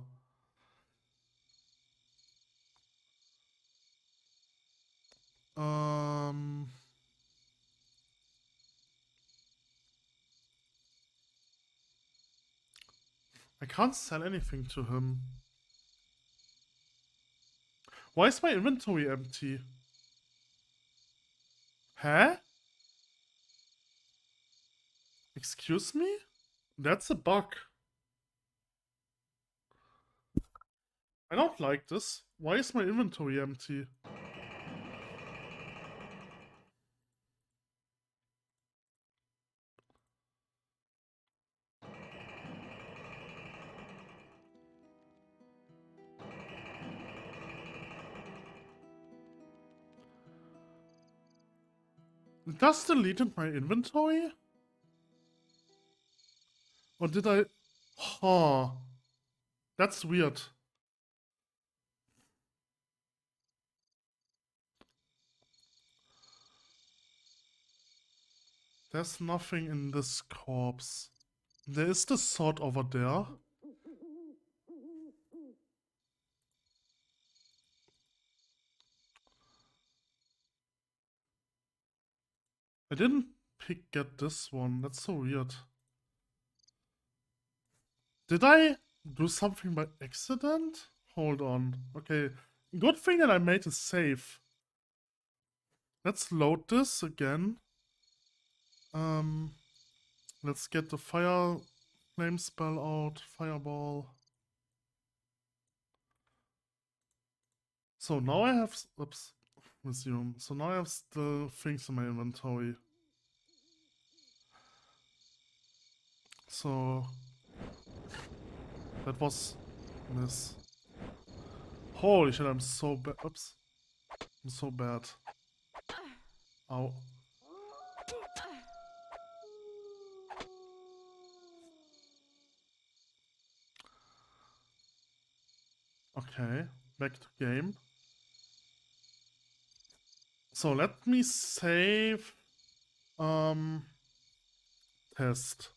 I can't sell anything to him. Why is my inventory empty? Huh? Excuse me? That's a bug. I don't like this. Why is my inventory empty? It does deleted my inventory? Or did I... Huh. That's weird. There's nothing in this corpse. There is the sword over there. I didn't get this one. That's so weird. Did I do something by accident? Hold on. Okay. Good thing that I made a save. Let's load this again. Let's get the fire flame spell out. Fireball. So now I have... Oops. Resume. So now I have the things in my inventory. So... That was... Miss. Holy shit, I'm so bad. Oops. I'm so bad. Ow. Okay, back to game. So let me save test.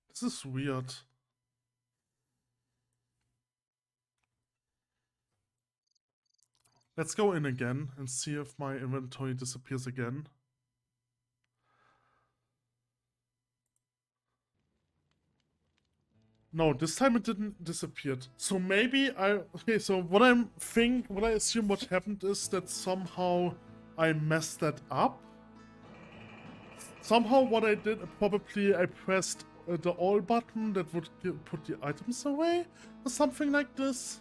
This is weird. Let's go in again and see if my inventory disappears again. No, this time it didn't disappear. So maybe okay, so what I assume what happened is that somehow I messed that up. Somehow what I did, probably I pressed the all button that would put the items away or something like this.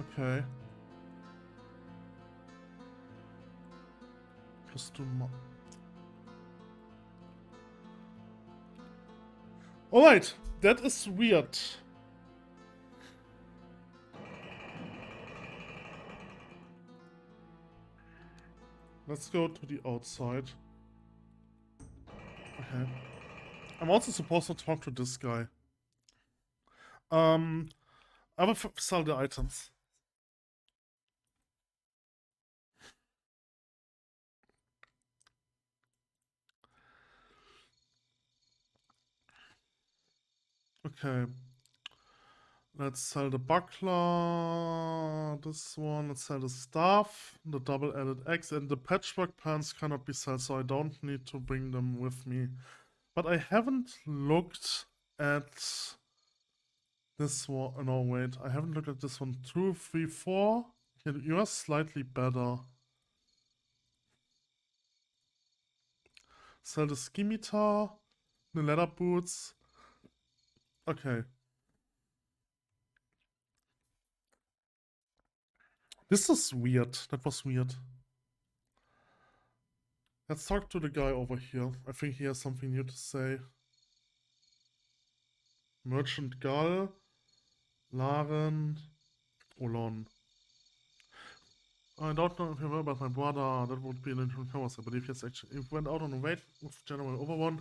Okay. Alright, that is weird. Let's go to the outside. Okay. I'm also supposed to talk to this guy. I will sell the items. Okay. Let's sell the buckler, this one, let's sell the staff, the double-added axe, and the patchwork pants cannot be sold, so I don't need to bring them with me. But I haven't looked at this one. No, wait, I haven't looked at this one. 2, 3, 4. You are slightly better. Sell the scimitar, the leather boots. Okay. This is weird. That was weird. Let's talk to the guy over here. I think he has something new to say. Merchant Gull, Laren, Olon. I don't know if you heard about my brother. That would be an interesting conversation. I believe yes, actually. He went out on a raid with General Overone,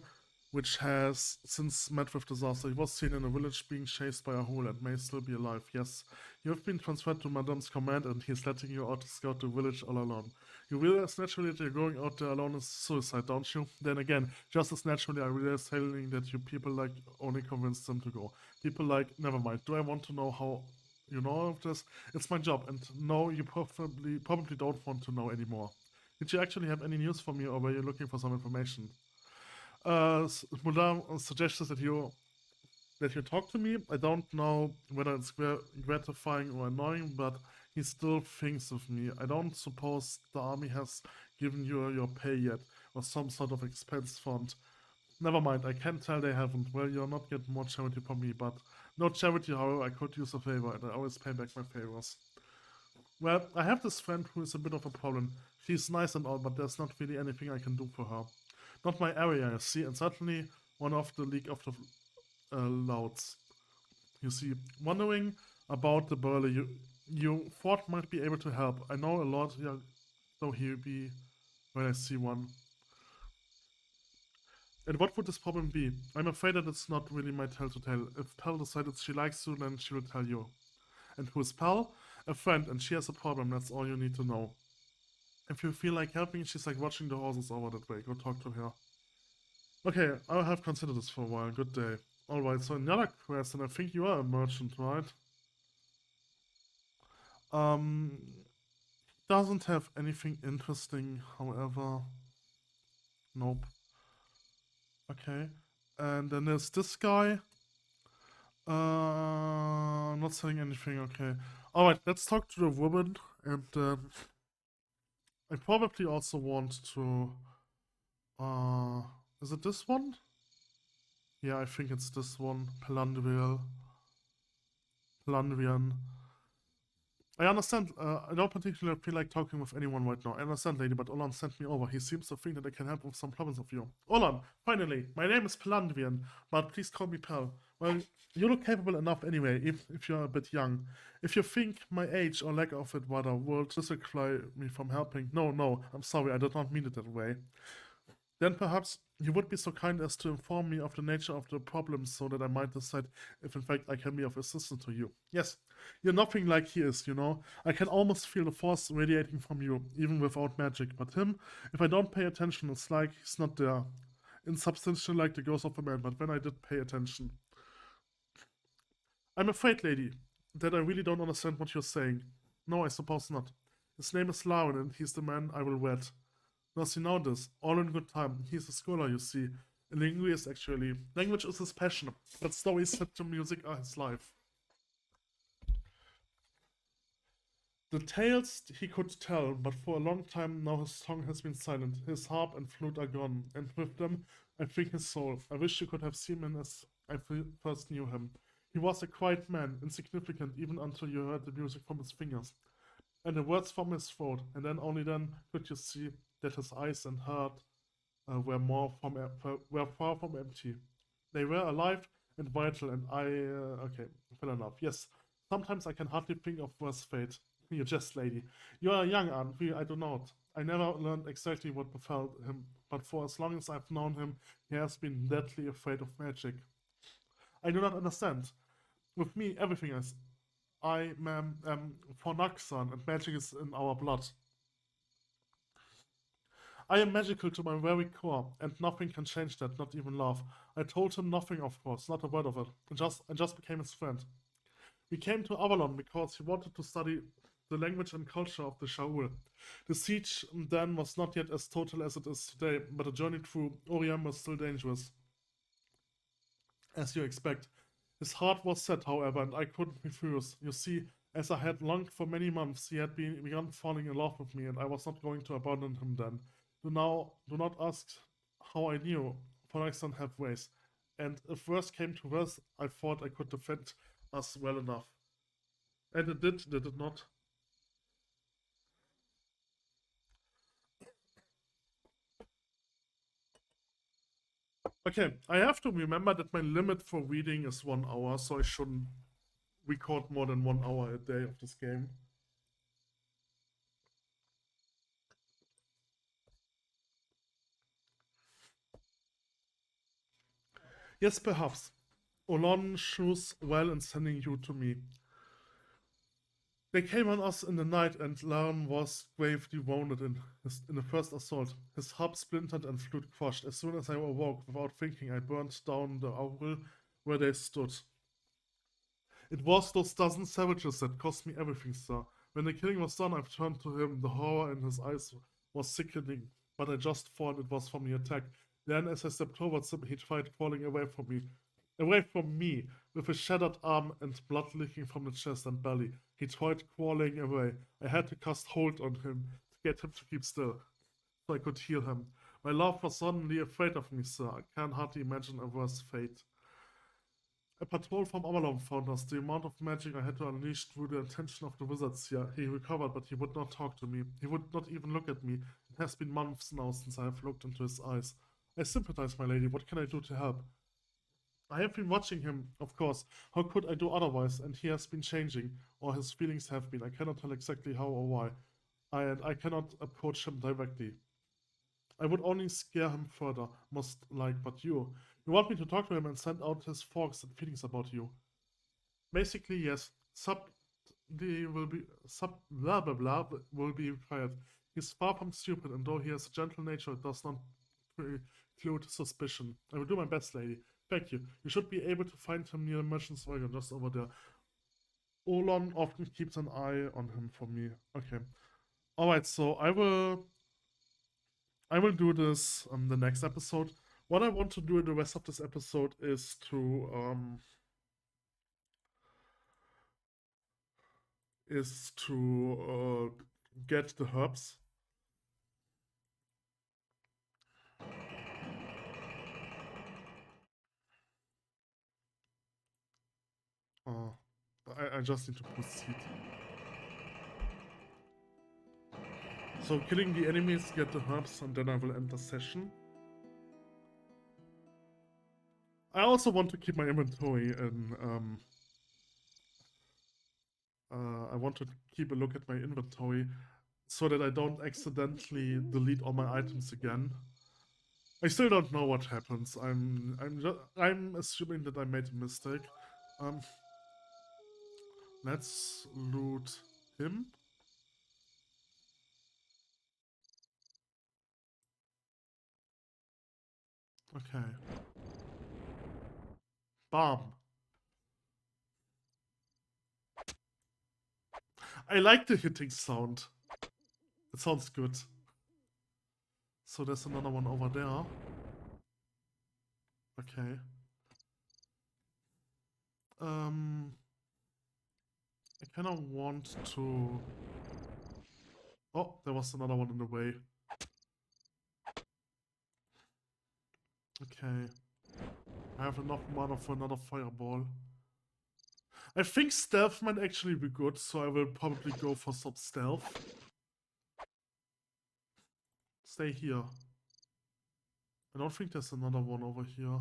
which has since met with disaster. He was seen in a village being chased by a hole and may still be alive. Yes, you have been transferred to Madame's command and he is letting you out to scout the village all alone. You realize naturally that you're going out there alone is suicide, don't you? Then again, just as naturally I realize telling that you people like only convince them to go. People like, never mind, do I want to know how you know all of this? It's my job, and no, you probably don't want to know anymore. Did you actually have any news for me, or were you looking for some information? Madame suggested that you talk to me. I don't know whether it's gratifying or annoying, but he still thinks of me. I don't suppose the army has given you your pay yet, or some sort of expense fund. Never mind, I can tell they haven't. Well, you're not getting more charity from me, but no charity, however, I could use a favor, and I always pay back my favors. Well, I have this friend who is a bit of a problem. She's nice and all, but there's not really anything I can do for her. Not my area, you see, and certainly one of the League of the Louds. You see, wondering about the burly, you thought might be able to help. I know a lot, yeah, so he'll be when I see one. And what would this problem be? I'm afraid that it's not really my tale to tell. If Pell decided she likes you, then she will tell you. And who is Pell? A friend, and she has a problem, that's all you need to know. If you feel like helping, she's like watching the horses over that way. Go talk to her. Okay, I have considered this for a while. Good day. Alright, so another quest, and I think you are a merchant, right? Doesn't have anything interesting, however. Nope. Okay. And then there's this guy. Not selling anything, okay. Alright, let's talk to the woman, and I probably also want to, is it this one? Yeah, I think it's this one, Pelandrian. I understand, I don't particularly feel like talking with anyone right now. I understand, lady, but Olan sent me over. He seems to think that I can help with some problems of you. Olan, finally, my name is Pelandrian, but please call me Pel. Well, you look capable enough anyway, if you're a bit young. If you think my age or lack of it rather will disqualify me from helping, no, I'm sorry, I did not mean it that way. Then perhaps you would be so kind as to inform me of the nature of the problem so that I might decide if in fact I can be of assistance to you. Yes, you're nothing like he is, you know. I can almost feel the force radiating from you, even without magic. But him, if I don't pay attention, it's like he's not there. Insubstantial like the ghost of a man, but when I did pay attention. I'm afraid, lady, that I really don't understand what you're saying. No, I suppose not. His name is Laren, and he's the man I will wed. Does he know this? All in good time. He's a scholar, you see. A linguist, actually. Language is his passion, but stories set to music are his life. The tales he could tell, but for a long time now his tongue has been silent. His harp and flute are gone, and with them, I think his soul. I wish you could have seen him as I first knew him. He was a quiet man, insignificant even until you heard the music from his fingers, and the words from his throat, and then only then could you see that his eyes and heart were far from empty. They were alive and vital, and okay, fair enough. Yes, sometimes I can hardly think of worse fate. You jest, lady. You are young, aren't we? I do not. I never learned exactly what befell him, but for as long as I've known him, he has been deadly afraid of magic. I do not understand. With me, everything is. I am for Naxan, and magic is in our blood. I am magical to my very core, and nothing can change that, not even love. I told him nothing, of course, not a word of it. I just became his friend. We came to Avalon because he wanted to study the language and culture of the Shaul. The siege then was not yet as total as it is today, but the journey through Oriem was still dangerous. As you expect. His heart was set, however, and I couldn't refuse. You see, as I had longed for many months, he had begun falling in love with me, and I was not going to abandon him then. Do not ask how I knew, for I don't have ways. And if worse came to worse, I thought I could defend us well enough. And it did it not? Okay, I have to remember that my limit for reading is 1 hour, so I shouldn't record more than 1 hour a day of this game. Yes, perhaps. Olon chose well in sending you to me. They came on us in the night, and Laon was gravely wounded in the first assault. His hub splintered and flute crushed. As soon as I awoke, without thinking, I burned down the Avalon where they stood. It was those dozen savages that cost me everything, sir. When the killing was done, I turned to him. The horror in his eyes was sickening, but I just thought it was from the attack. Then, as I stepped towards him, he tried crawling away from me. Away from me, with a shattered arm and blood leaking from the chest and belly. He tried crawling away. I had to cast hold on him to get him to keep still, so I could heal him. My love was suddenly afraid of me, sir. I can hardly imagine a worse fate. A patrol from Avalon found us. The amount of magic I had to unleash drew the attention of the wizards here. He recovered, but he would not talk to me. He would not even look at me. It has been months now since I have looked into his eyes. I sympathize, my lady. What can I do to help? I have been watching him, of course. How could I do otherwise? And he has been changing, or his feelings have been. I cannot tell exactly how or why. I cannot approach him directly. I would only scare him further, most like, but you. You want me to talk to him and send out his thoughts and feelings about you? Basically, yes. Blah blah blah will be required. He's far from stupid, and though he has a gentle nature, it does not preclude suspicion. I will do my best, lady. Thank you. You should be able to find him near Merchant's Wagon, just over there. Olon often keeps an eye on him for me. Okay. Alright, so I will do this the next episode. What I want to do in the rest of this episode is to get the herbs. I just need to proceed. So killing the enemies, get the herbs, and then I will end the session. I also want to keep my inventory in I want to keep a look at my inventory so that I don't accidentally delete all my items again. I still don't know what happens. I'm assuming that I made a mistake. Let's loot him. Okay. Bam. I like the hitting sound. It sounds good. So there's another one over there. Okay. I kind of want to... Oh, there was another one in the way. Okay. I have enough mana for another fireball. I think stealth might actually be good, so I will probably go for some stealth. Stay here. I don't think there's another one over here.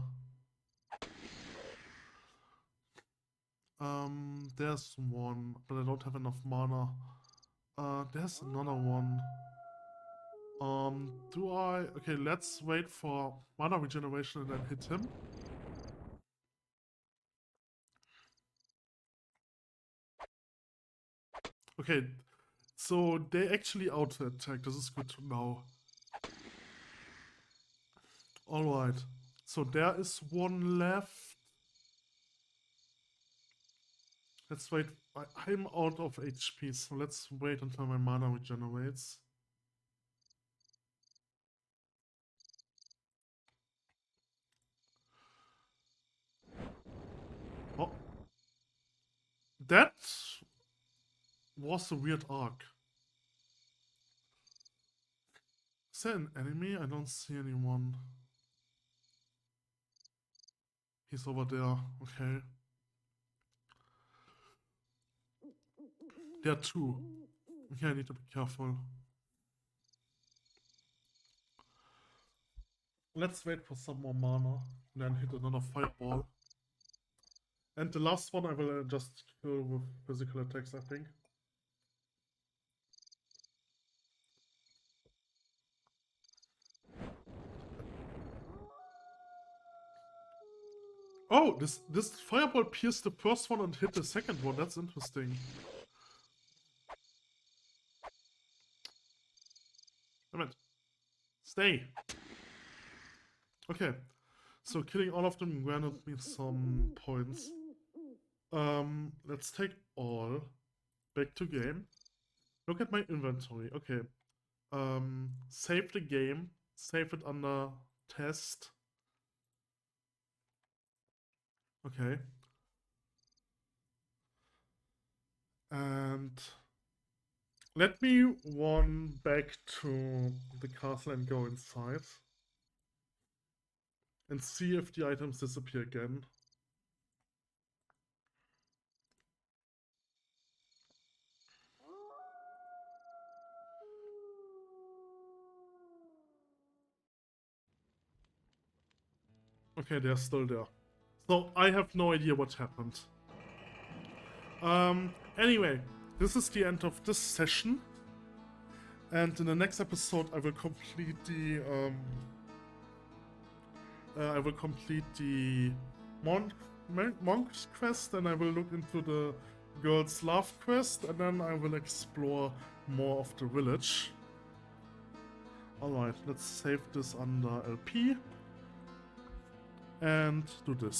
There's one, but I don't have enough mana. There's another one. Do I... Okay, let's wait for mana regeneration and then hit him. Okay, so they actually auto-attack. This is good to know. Alright, so there is one left. Let's wait. I'm out of HP, so let's wait until my mana regenerates. Oh. That was a weird arc. Is there an enemy? I don't see anyone. He's over there. Okay. There are two. Okay, I need to be careful. Let's wait for some more mana and then hit another fireball. And the last one I will just kill with physical attacks, I think. Oh, this fireball pierced the first one and hit the second one. That's interesting. Damn it. Stay. Okay. So killing all of them granted me some points. Let's take all. Back to game. Look at my inventory. Okay. Save the game. Save it under test. Okay. And let me run back to the castle and go inside. And see if the items disappear again. Okay, they're still there. So I have no idea what happened. Anyway, this is the end of this session. And in the next episode I will complete the monk's quest, and I will look into the girl's love quest, and then I will explore more of the village. Alright, let's save this under LP and do this.